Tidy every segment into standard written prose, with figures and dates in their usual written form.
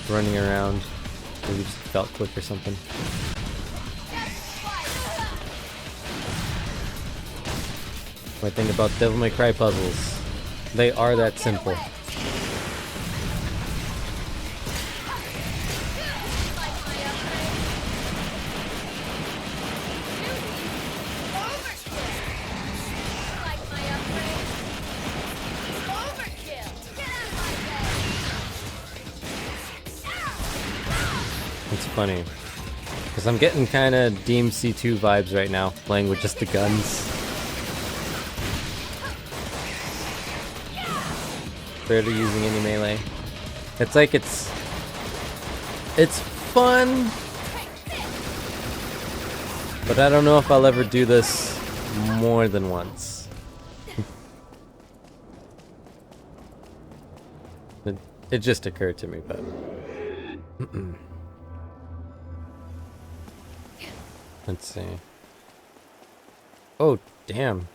running around. Maybe just felt quick or something. What I think about Devil May Cry puzzles. They are that simple. It's funny, because I'm getting kind of DMC2 vibes right now, playing with just the guns. Barely using any melee. It's like it's fun, but I don't know if I'll ever do this more than once. It just occurred to me, but let's see. Oh, damn.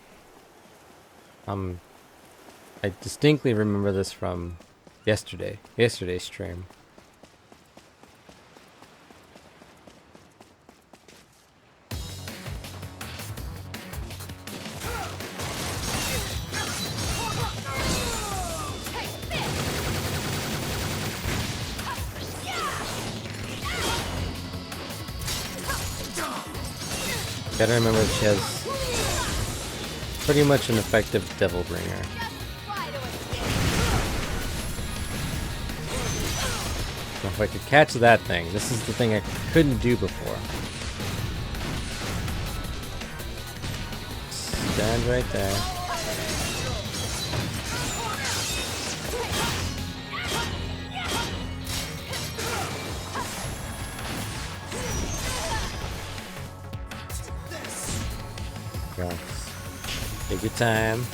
I distinctly remember this from yesterday's stream. Gotta remember that she has pretty much an effective devil bringer. So if I could catch that thing, this is the thing I couldn't do before. Stand right there. Go. Take your time.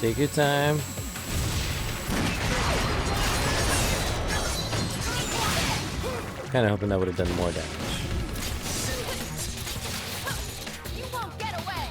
Take your time. Kind of hoping that would have done more damage. You won't get away.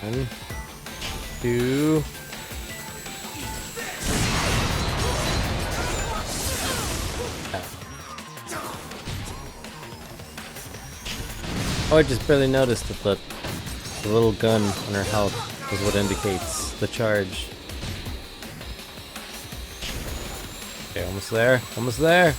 One, two. Oh, I just barely noticed that the little gun on her health is what indicates the charge. Okay, almost there. Almost there.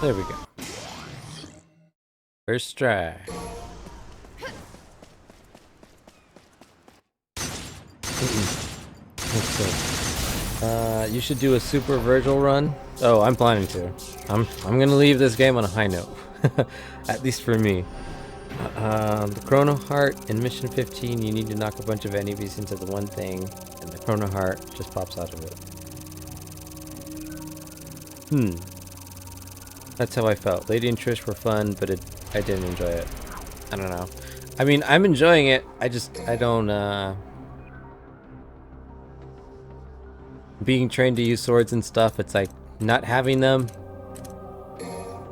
There we go. First try. You should do a Super Virgil run. Oh, I'm planning to. I'm gonna leave this game on a high note. At least for me. The Chrono Heart in Mission 15, you need to knock a bunch of enemies into the one thing, and the Chrono Heart just pops out of it. That's how I felt. Lady and Trish were fun, but I didn't enjoy it. I don't know. I mean, I'm enjoying it. I don't, being trained to use swords and stuff, it's like, not having them,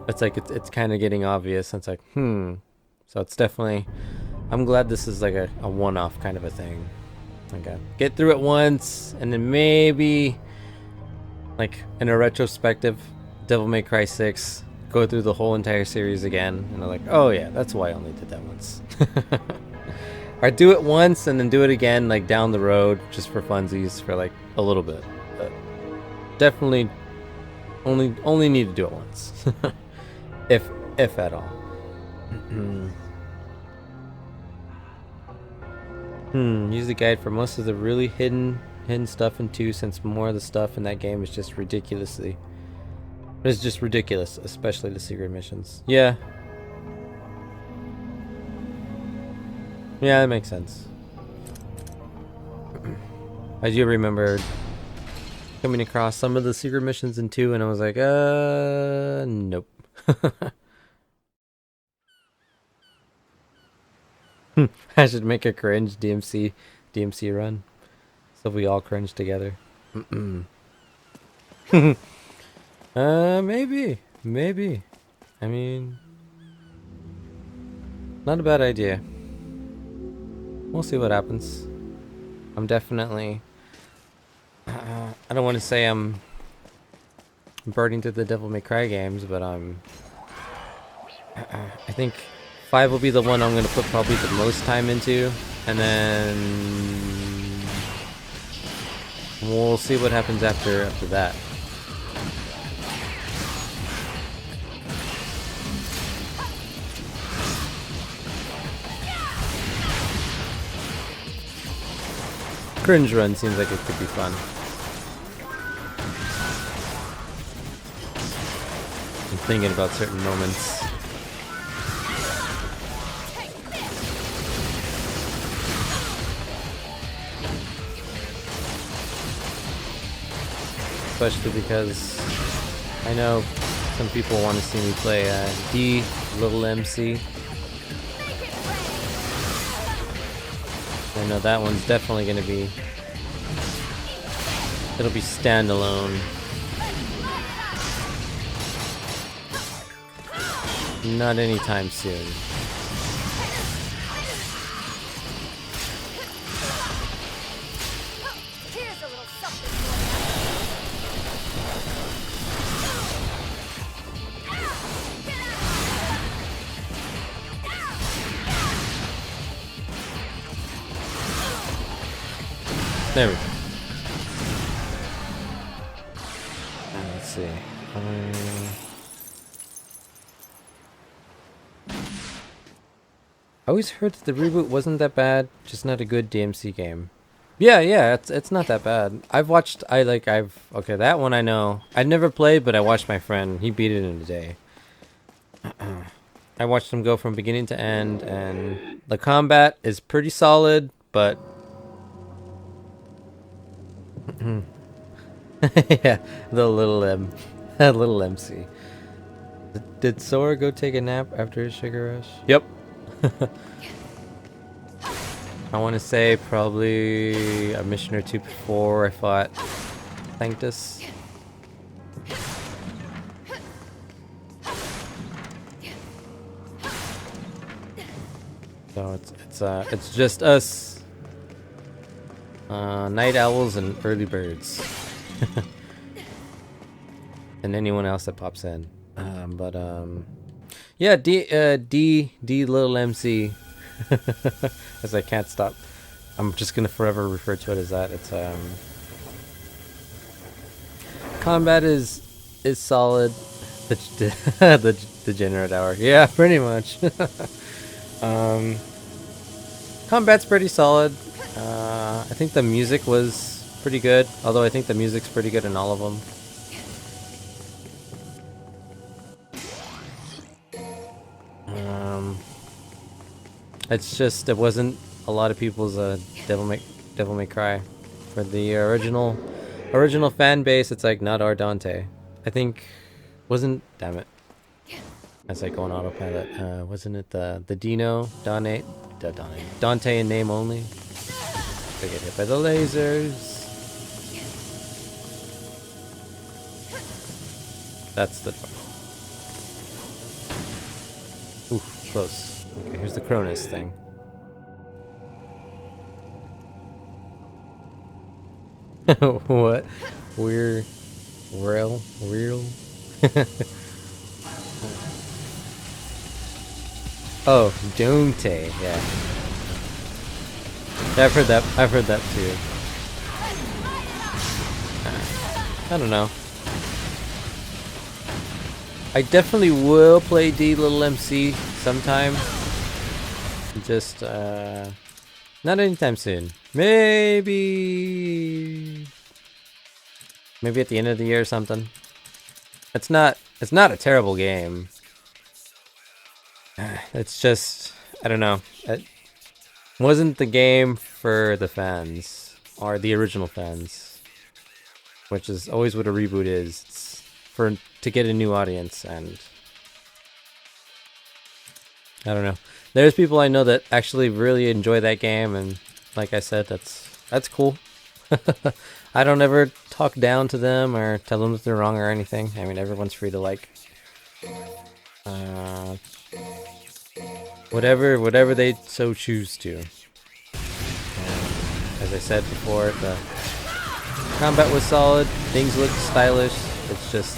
it's like, it's kind of getting obvious. It's like, So it's definitely, I'm glad this is like a one-off kind of a thing. Okay. Get through it once, and then maybe, like, in a retrospective, Devil May Cry 6, go through the whole entire series again, and I'm like, oh yeah, that's why I only did that once. Or do it once and then do it again, like down the road, just for funsies, for like a little bit. But definitely, only need to do it once, if at all. Use the guide for most of the really hidden stuff in 2, since more of the stuff in that game is just ridiculously. It's just ridiculous, especially the secret missions. Yeah. Yeah, that makes sense. I do remember coming across some of the secret missions in 2 and I was like, nope. I should make a cringe DMC run. So we all cringe together. Maybe. Maybe. I mean, not a bad idea. We'll see what happens. I'm definitely... I don't want to say I'm burning through the Devil May Cry games, but I think 5 will be the one I'm going to put probably the most time into. And then... we'll see what happens after that. Cringe run seems like it could be fun. I'm thinking about certain moments. Especially because I know some people want to see me play D Little MC. I know that one's definitely going to be... it'll be standalone. Not anytime soon. Here's a little something There we go. Let's see. I always heard that the reboot wasn't that bad, just not a good DMC game. Yeah, it's not that bad. Okay, that one I know. I never played, but I watched my friend. He beat it in a day. I watched him go from beginning to end, and the combat is pretty solid, but yeah, the little little MC. Did Sora go take a nap after his sugar rush? Yep. I want to say probably a mission or two before I fought Sanctus. So it's just us, night owls and early birds, and anyone else that pops in. Yeah, D Little MC. As I can't stop. I'm just gonna forever refer to it as that. It's combat is solid. The degenerate hour. Yeah, pretty much. Combat's pretty solid. I think the music was pretty good. Although I think the music's pretty good in all of them. It's just it wasn't a lot of people's Devil May Cry. For the original fan base, it's like not our Dante. I think damn it. As I go on autopilot, wasn't it the Dante in name only? I get hit by the lasers. That's the door. Ooh, close. Okay, here's the Cronus thing. What? We're real? Oh, Dante, yeah. I've heard that too. I don't know. I definitely will play D Little MC sometime. Just Not anytime soon. Maybe at the end of the year or something. It's not a terrible game. It's just, I don't know. It wasn't the game for the fans or the original fans, which is always what a reboot is. It's to get a new audience, and I don't know. There's people I know that actually really enjoy that game, and like I said, that's cool. I don't ever talk down to them or tell them that they're wrong or anything. I mean, everyone's free to like whatever they so choose to. And as I said before, the combat was solid. Things looked stylish. It's just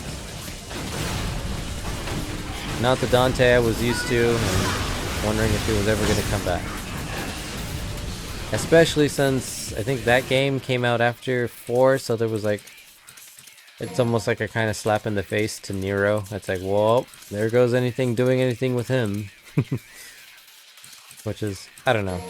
not the Dante I was used to, and wondering if he was ever going to come back. Especially since I think that game came out after 4, so there was like, it's almost like a kind of slap in the face to Nero. It's like, well, there goes doing anything with him. Which is, I don't know.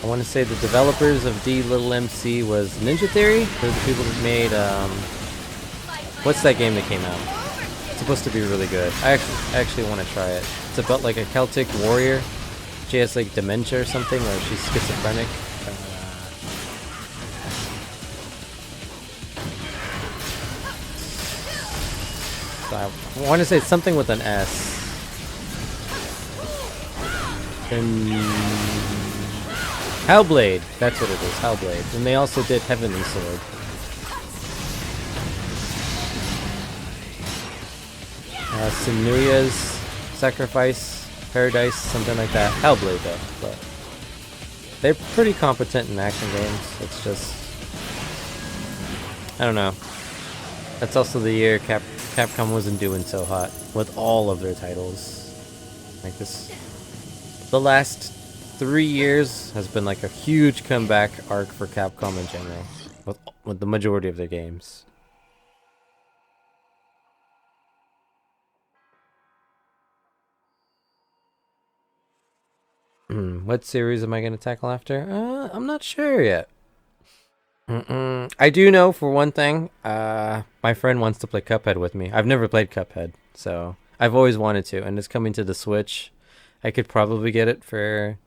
I want to say the developers of D-Little-MC was Ninja Theory. They're the people that made, what's that game that came out? It's supposed to be really good. I actually want to try it. It's about like a Celtic warrior. She has like dementia or something, or she's schizophrenic. I want to say something with an S. Hellblade, that's what it is, Hellblade. And they also did Heavenly Sword. Senuya's Sacrifice, Paradise, something like that. Hellblade though, but they're pretty competent in action games. It's just, I don't know. That's also the year Capcom wasn't doing so hot with all of their titles. Like this, the last 3 years has been like a huge comeback arc for Capcom in general, with the majority of their games. What series am I going to tackle after? I'm not sure yet. I do know for one thing, my friend wants to play Cuphead with me. I've never played Cuphead, so I've always wanted to, and it's coming to the Switch. I could probably get it for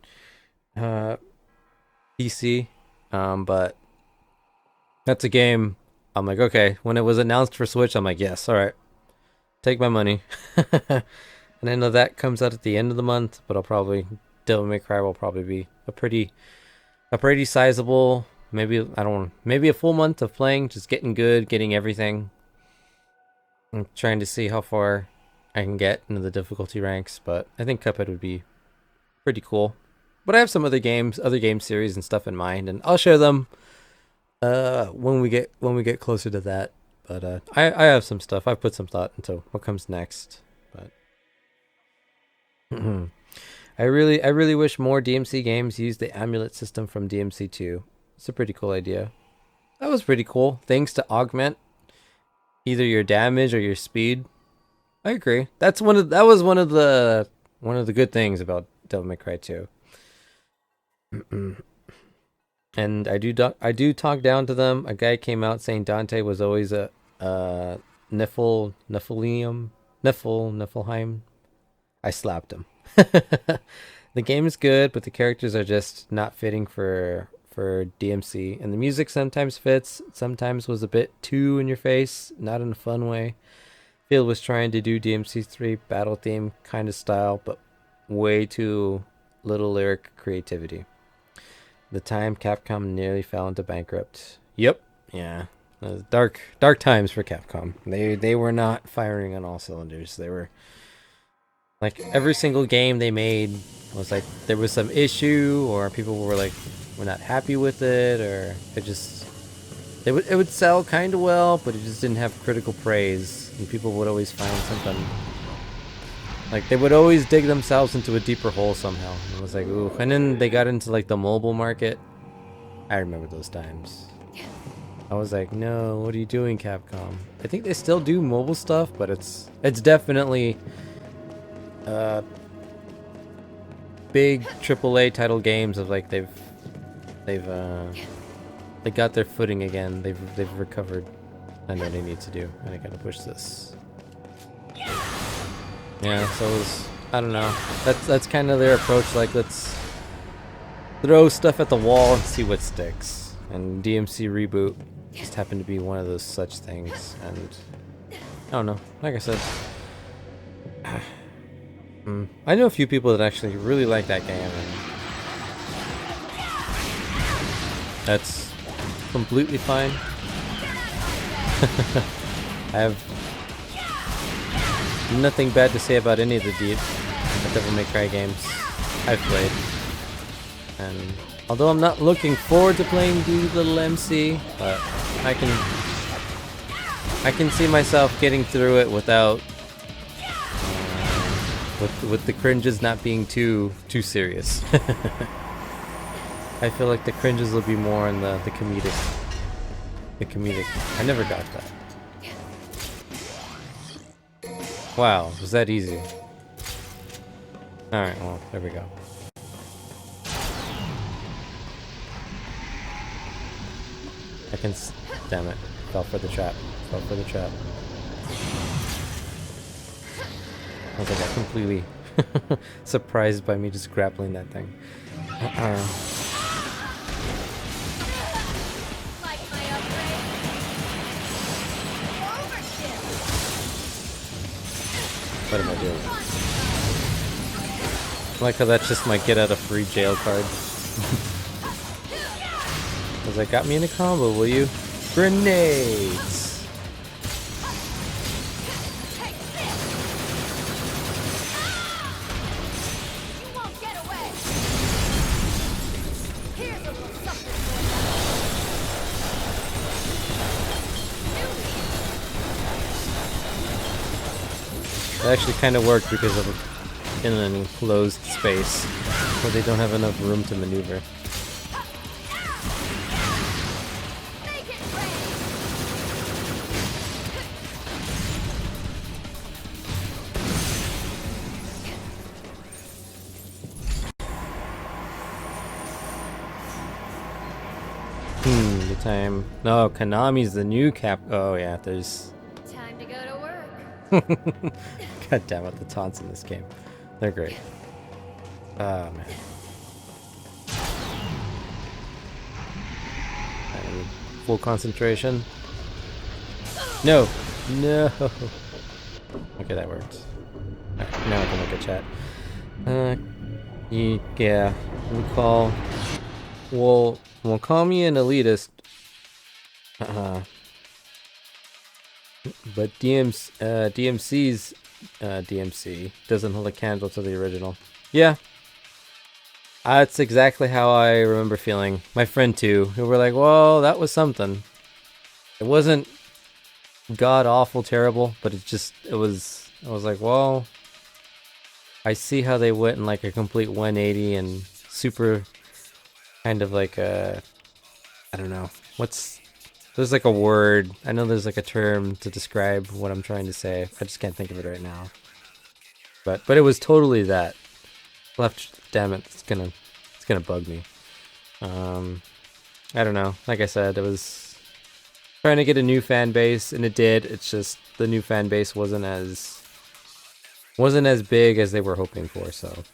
PC, but that's a game. I'm like, okay, when it was announced for Switch, I'm like, yes, all right, take my money. And I know that comes out at the end of the month, but Devil May Cry will probably be a pretty sizable, maybe a full month of playing, just getting good, getting everything. I'm trying to see how far I can get into the difficulty ranks, but I think Cuphead would be pretty cool. But I have some other game series and stuff in mind, and I'll share them when we get closer to that. But I have some stuff. I've put some thought into what comes next. But I really wish more DMC games used the amulet system from DMC2. It's a pretty cool idea. That was pretty cool. Things to augment either your damage or your speed. I agree. That was one of the good things about Devil May Cry 2. And I do talk down to them. A guy came out saying Dante was always a Niflheim. I slapped him. The game is good, but the characters are just not fitting for DMC, and the music sometimes fits, sometimes was a bit too in your face, not in a fun way. Phil was trying to do DMC3 battle theme kind of style, but way too little lyric creativity. The time Capcom nearly fell into bankrupt. Yep, yeah, dark times for Capcom. They were not firing on all cylinders. They were like, every single game they made was like there was some issue, or people were not happy with it, or it would sell kind of well, but it just didn't have critical praise, and people would always find something, like they would always dig themselves into a deeper hole somehow. It was like, ooh. And then they got into like the mobile market. I remember those times. I was like, no, what are you doing, Capcom? I think they still do mobile stuff, but it's definitely big AAA title games of like they got their footing again. They've recovered. I know they need to do, and I gotta push this. Yeah, so it was, I don't know. That's kind of their approach. Like, let's throw stuff at the wall and see what sticks. And DMC Reboot just happened to be one of those such things. And I don't know. Like I said, I know a few people that actually really like that game, and that's completely fine. I have nothing bad to say about any of the Devil May Cry games I've played. And although I'm not looking forward to playing Little MC, but I can see myself getting through it without with the cringes not being too serious. I feel like the cringes will be more in the comedic. The comedic. I never got that. Wow, was that easy? Alright, well, there we go. I can damn it. Fell for the trap. Fell for the trap. I was like, I completely surprised by me just grappling that thing. What am I doing? I like how that's just my get out of free jail card. Cause that got me in a combo, will you? Grenades! It actually kind of worked because of in an enclosed space where they don't have enough room to maneuver. The time. No, Konami's the new cap. Oh yeah, there's. Time to go to work. God damn it, the taunts in this game. They're great. Oh, man. And full concentration. No! No! Okay, that worked. Right, now I can look at chat. Yeah, we'll call me an elitist. But DMC's DMC doesn't hold a candle to the original. Yeah. That's exactly how I remember feeling. My friend too, who were like, well, that was something. It wasn't god awful terrible, but I was like, well, I see how they went in like a complete 180 and super kind of like I don't know. There's like a word. I know there's like a term to describe what I'm trying to say. I just can't think of it right now. But it was totally that. Damn it, it's gonna bug me. I don't know. Like I said, it was trying to get a new fan base, and it did. It's just the new fan base wasn't as big as they were hoping for, so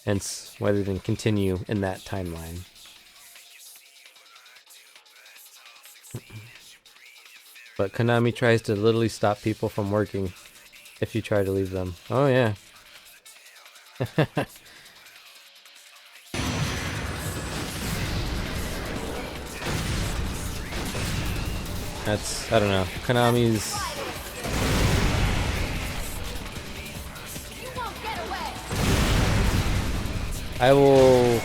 hence why they didn't continue in that timeline. But Konami tries to literally stop people from working if you try to leave them. Oh yeah. I don't know. Konami's... I will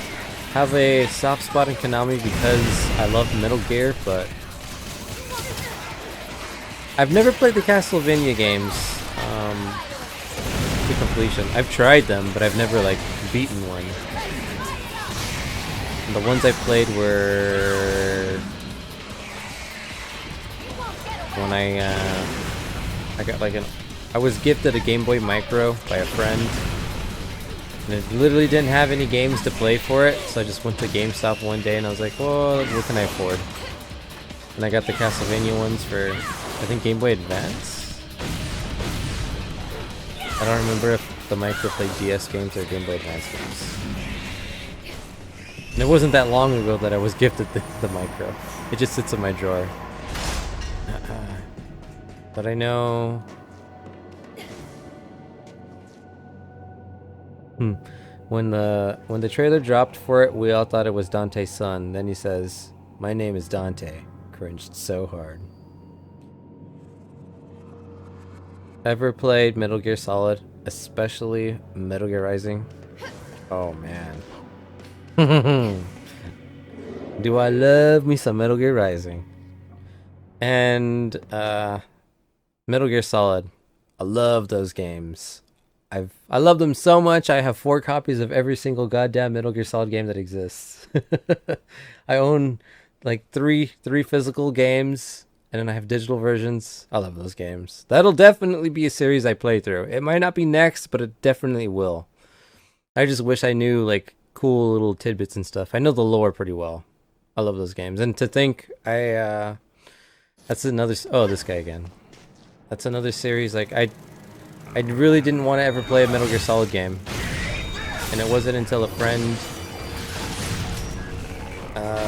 have a soft spot in Konami because I love Metal Gear, but I've never played the Castlevania games to completion. I've tried them, but I've never like beaten one. And the ones I played were when I got like I was gifted a Game Boy Micro by a friend, and it literally didn't have any games to play for it, so I just went to GameStop one day and I was like, well, what can I afford? And I got the Castlevania ones for, I think, Game Boy Advance? I don't remember if the Micro played DS games or Game Boy Advance games. And it wasn't that long ago that I was gifted the Micro. It just sits in my drawer. But I know... When the trailer dropped for it, we all thought it was Dante's son. Then he says, "My name is Dante." Cringed so hard. Ever played Metal Gear Solid? Especially Metal Gear Rising? Oh man. Do I love me some Metal Gear Rising? And Metal Gear Solid. I love those games. I love them so much. I have 4 copies of every single goddamn Metal Gear Solid game that exists. I own like three physical games, and then I have digital versions. I love those games. That'll definitely be a series I play through. It might not be next, but it definitely will. I just wish I knew like cool little tidbits and stuff. I know the lore pretty well. I love those games. And to think that's another... Oh, this guy again. That's another series like I really didn't want to ever play a Metal Gear Solid game. And it wasn't until a friend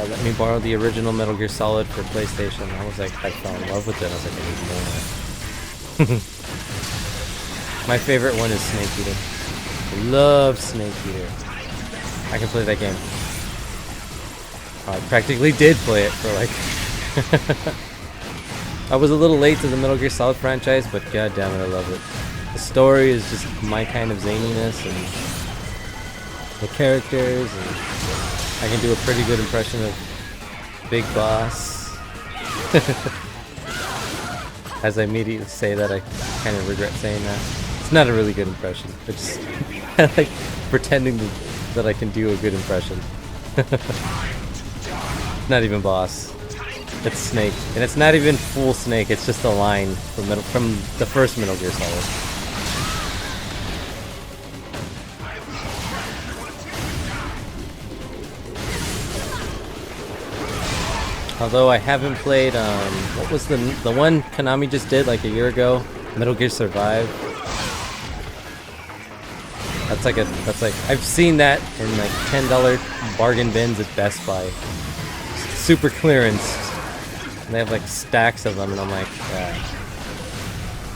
let me borrow the original Metal Gear Solid for PlayStation. I was like, I fell in love with it. I was like, I need more. My favorite one is Snake Eater. I love Snake Eater. I can play that game. I practically did play it for like... I was a little late to the Metal Gear Solid franchise, but god damn it, I love it. The story is just my kind of zaniness, and the characters, and I can do a pretty good impression of Big Boss. As I immediately say that, I kind of regret saying that. It's not a really good impression. It's just I like pretending that I can do a good impression. Not even Boss. It's Snake, and it's not even full Snake. It's just a line from the first Metal Gear Solid. Although I haven't played, what was the one Konami just did like a year ago? Metal Gear Survive. That's like I've seen that in like $10 bargain bins at Best Buy. Super clearance. And they have like stacks of them, and I'm like,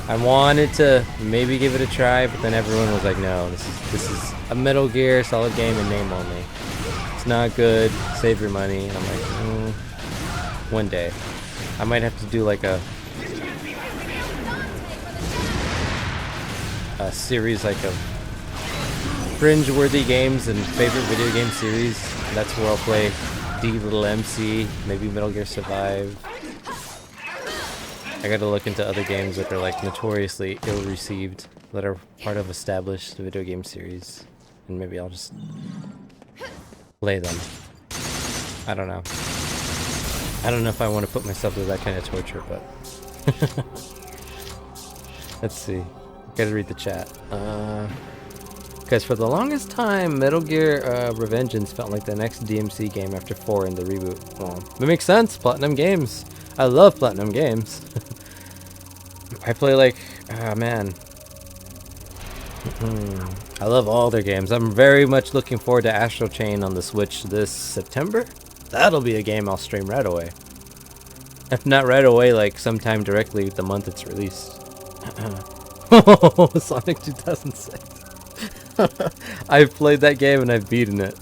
I wanted to maybe give it a try, but then everyone was like, no, this is a Metal Gear Solid game in name only. It's not good. Save your money. And I'm like, one day. I might have to do like a series like of cringe-worthy games and favorite video game series. That's where I'll play D-MC, maybe Metal Gear Survive. I gotta look into other games that are like notoriously ill-received, that are part of established video game series, and maybe I'll just play them. I don't know. I don't know if I want to put myself through that kind of torture, but... Let's see. Gotta read the chat. Because for the longest time, Metal Gear Revengeance felt like the next DMC game after 4 in the reboot. Well, it makes sense. Platinum Games. I love Platinum Games. I play like... Ah, man. I love all their games. I'm very much looking forward to Astral Chain on the Switch this September. That'll be a game I'll stream right away. If not right away, like sometime directly the month it's released. Sonic 2006. I've played that game and I've beaten it.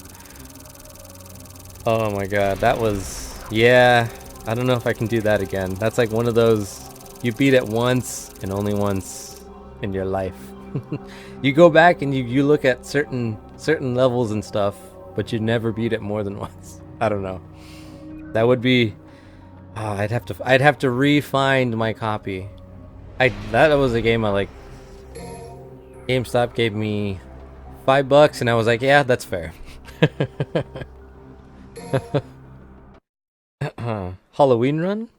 Oh my god, that was... Yeah, I don't know if I can do that again. That's like one of those... You beat it once and only once in your life. You go back and you look at certain levels and stuff, but you never beat it more than once. I don't know. That would be... I'd have to re-find my copy. That was a game I like. GameStop gave me $5 and I was like, yeah, that's fair. Halloween run?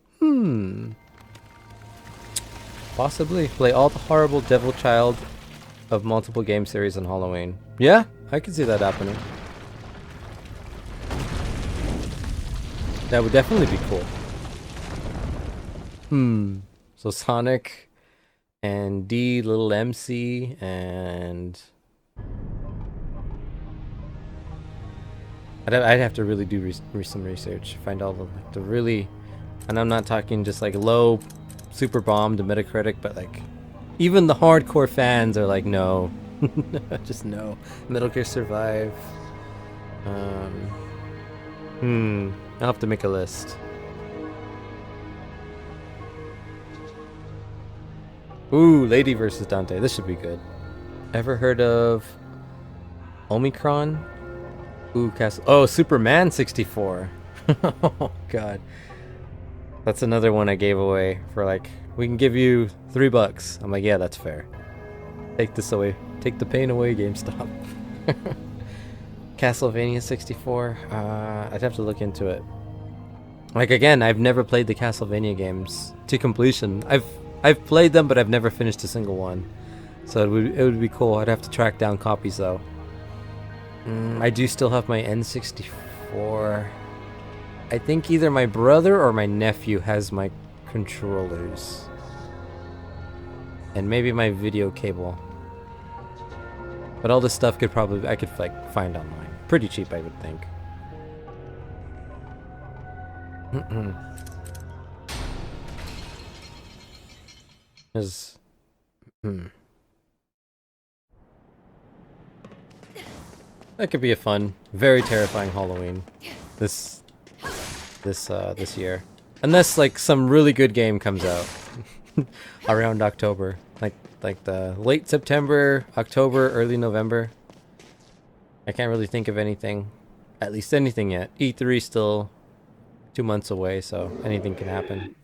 Possibly play all the horrible devil child of multiple game series on Halloween. Yeah, I can see that happening. That would definitely be cool. So Sonic and D, little MC, and I'd have to really do some research, find all the really, and I'm not talking just like low, super bomb to Metacritic, but like even the hardcore fans are like, no, just no. Metal Gear Survive. I'll have to make a list. Ooh, Lady versus Dante. This should be good. Ever heard of Omicron? Ooh, Castle. Oh, Superman 64. Oh, God. That's another one I gave away for like, we can give you $3. I'm like, yeah, that's fair. Take this away. Take the pain away, GameStop. Castlevania 64. I'd have to look into it. Like, again, I've never played the Castlevania games to completion. I've played them, but I've never finished a single one. So it would be cool. I'd have to track down copies though. I do still have my N64. I think either my brother or my nephew has my controllers. And maybe my video cable. But all this stuff I could like find online. Pretty cheap, I would think. That could be a fun, very terrifying Halloween this year. Unless like some really good game comes out around October. Like the late September, October, early November. I can't really think of anything. At least anything yet. E3 still 2 months away, so anything can happen.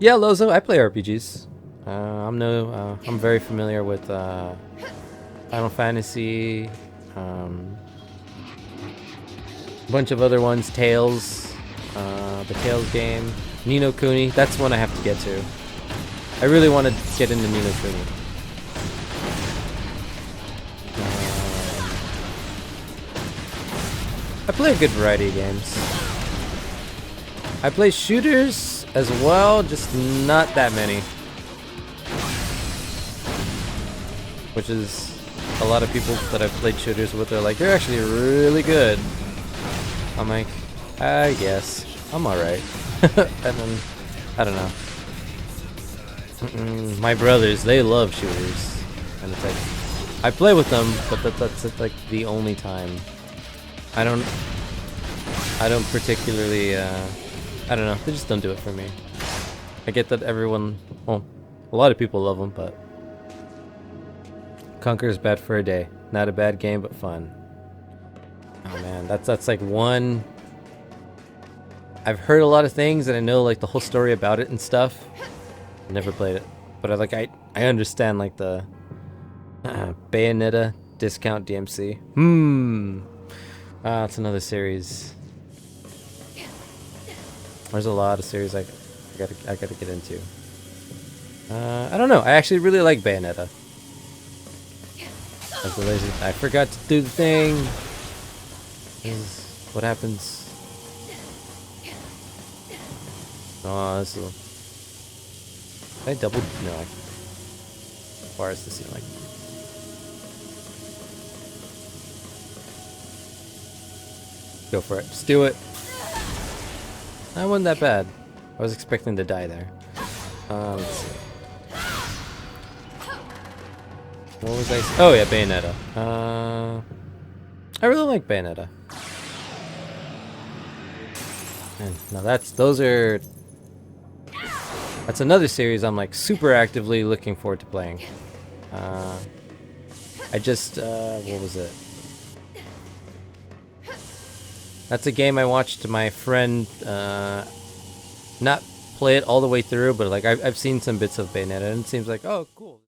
Yeah, Lozo, I play RPGs. I'm very familiar with Final Fantasy, a bunch of other ones, Tales, the Tales game, Ni no Kuni. That's one I have to get to. I really want to get into Ni no Kuni. I play a good variety of games. I play shooters as well, just not that many. Which is a lot of people that I've played shooters with are like, you're actually really good. I'm like, I guess. I'm alright. And then, I don't know. My brothers, they love shooters. And it's like, I play with them, but that's like the only time. I don't particularly, I don't know, they just don't do it for me. I get that everyone, well, a lot of people love them, but Conker's bad for a day. Not a bad game, but fun. Oh man, that's like one. I've heard a lot of things and I know like the whole story about it and stuff. I've never played it, but I understand like the Bayonetta discount DMC. It's another series. There's a lot of series I gotta get into. I don't know. I actually really like Bayonetta. I forgot to do the thing. What happens? Oh, this is. Did I double? No. As far as the ceiling. Go for it. Just do it. That wasn't that bad. I was expecting to die there. Let's see. What was I? Oh yeah, Bayonetta. I really like Bayonetta. And now that's another series I'm like super actively looking forward to playing. I just what was it? That's a game I watched my friend not play it all the way through, but like I've seen some bits of Bayonetta and it seems like, oh cool.